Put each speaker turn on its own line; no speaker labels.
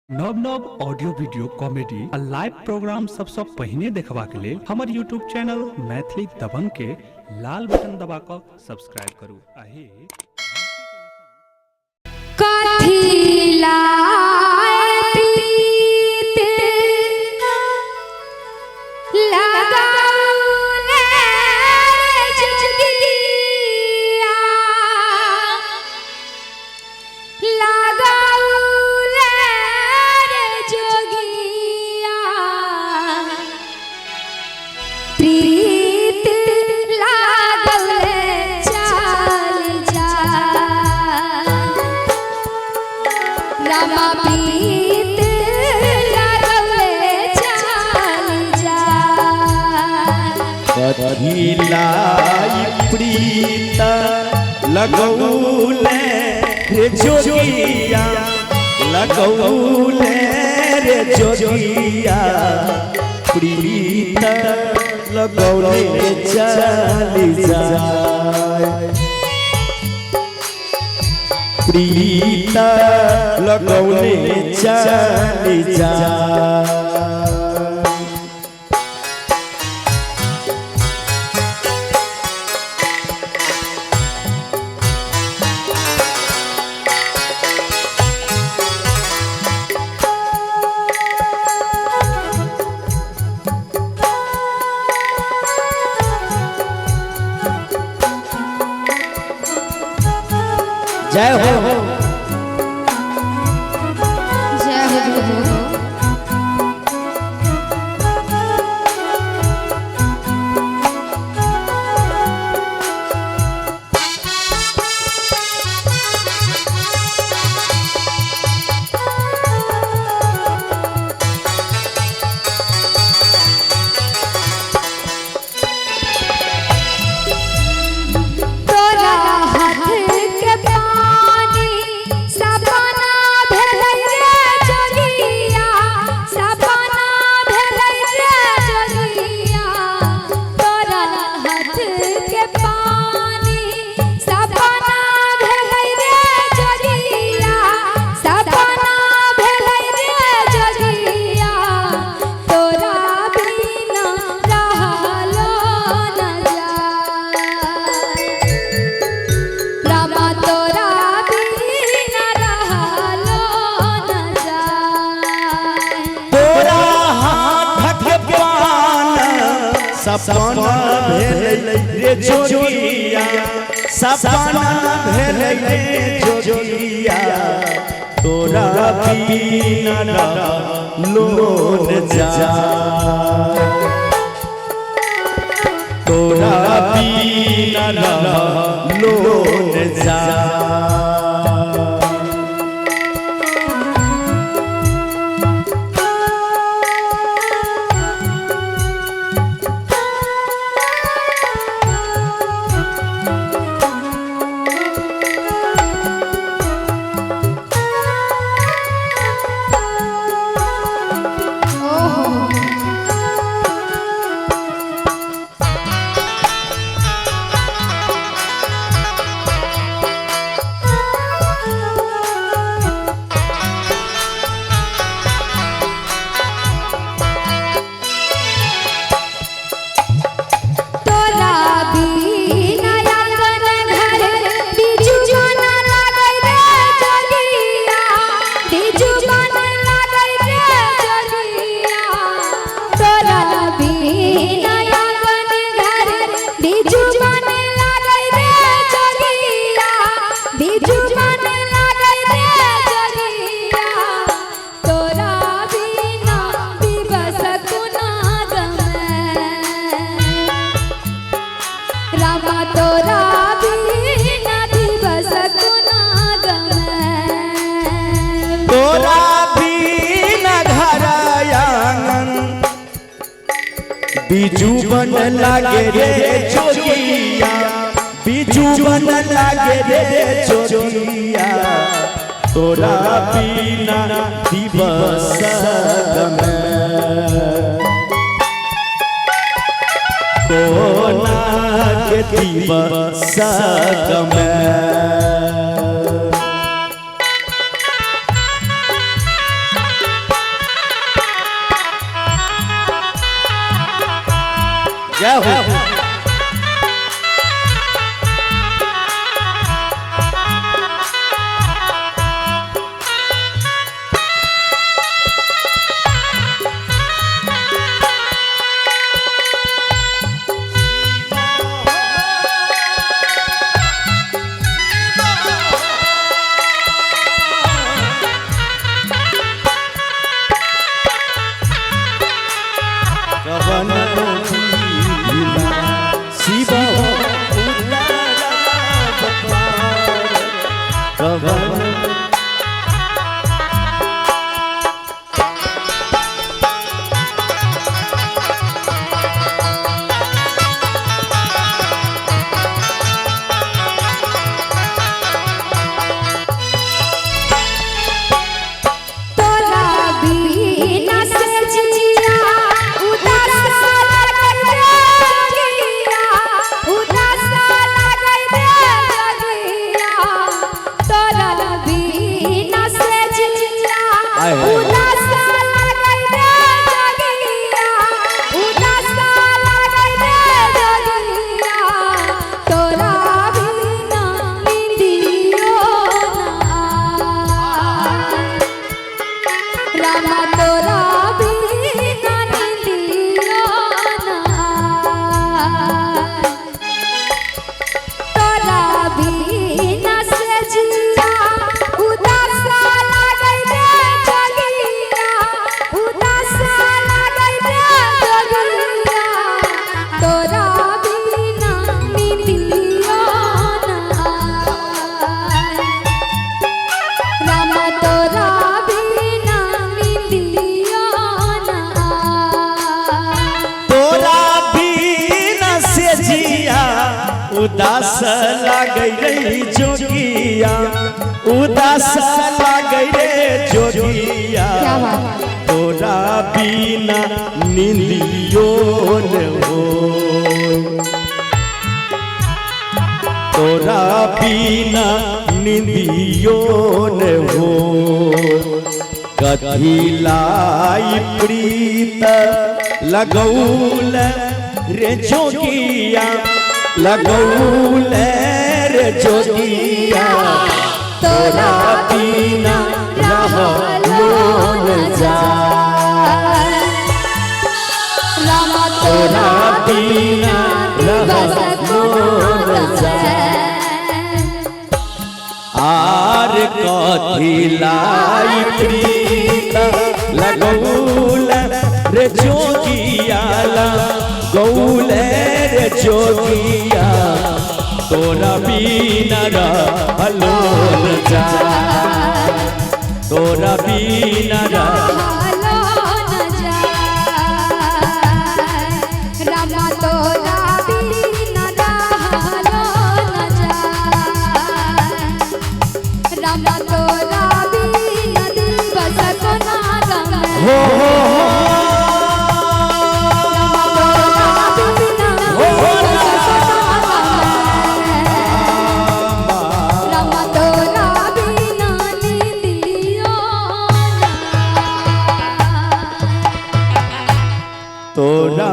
नव नव audio video comedy आ लाइव प्रोग्राम सबसे पहले देखबा के लिए हमारे यूट्यूब चैनल मैथिली दबंग के लाल बटन दबा कर सब्सक्राइब करू। आहे
कथी लाए प्रीत लगाउले जोगिया लगाउले जोगिया प्रीत लागले चल जा रामा प्रीत लागले चल जा
कथी लाई प्रीत लगौले रे जोगिया लगौले रे जोगिया प्रीत लगौले चली जाए प्रीत लगौले चली जाए। जय हो
जय हो तोरा हाथ के पानी सपना भेलै रे जोगिया सपना भेलै रे जोगिया तोरा हाथ के पानी सपना भेलै रे जोगिया सपना भेलै रे जोगिया तोरा बिना रहलो न जाय रामा तोरा बिना रहलो न जाय
तोरा हाथ के पान सपना भेलै रे जोगिया सपना भेलै रे जोगिया तोरा बिना रहलो न जाए तोरा बिना रहलो न जाए।
तोरा बिना आंगन घर बिजू बन लागै रे जोगिया बिजू बन लागै रे जोगिया तोरा बिना आंगन घर बिजू बन लागै रे जोगिया बिजू बन लागै रे जोगिया तोरा बिना दिवस कुना गमे रामा तोरा बिना दिवस कुना गमे
तोरा बिना घर आंगन बिजू बन लागे रे जोगिया बिजू बन लागे रे जोगिया तोरा बिना दिवस गमे कोना के दिवस गमे। क्या हो उदास लागै रे जोगिया उदास लागै रे जोगिया तोरा बिना नींदियो न हो तोरा बिना नींदियो न हो कथी लाई प्रीत लगौल रे जोगिया लगौल रे जोगिया तोरा बिना रहलो न जाए तोरा बिना रहलो न जाए आर कथी लाई प्रीत लगौल रे जोगिया लगौल रे जोगिया तोरा बिना रहलो न जाए तोरा बिना
रहलो न जाए रामा तोरा बिना रहलो न जाए रामा तोरा बिना दिवस कोना गमे हो
तोरा